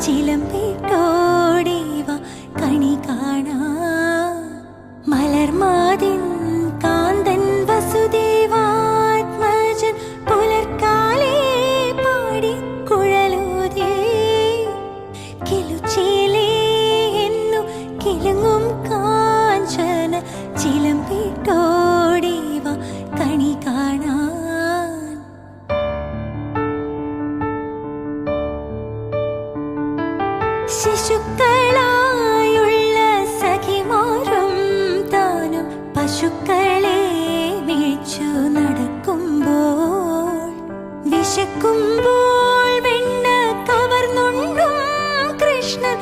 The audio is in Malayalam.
ചിലമ്പിട്ടോടിവ കണി കാണാ മലർമാതിൻ കാന്തൻ വസുദേവാത്മജൻ പുലർക്കാലേ പാടി കുഴലൂതേ കിലുച്ചേലേ എന്നു കിലുങ്ങും കാഞ്ചന ചിലമ്പിട്ടോടിവ കണി കാണാ ശിശുക്കളായുള്ള സഖിമാരും താനും പശുക്കളെ വീഴ്ചു നടക്കുമ്പോൾ വിശക്കുമ്പോൾ വെണ്ണ കവർന്നുണ്ടും കൃഷ്ണൻ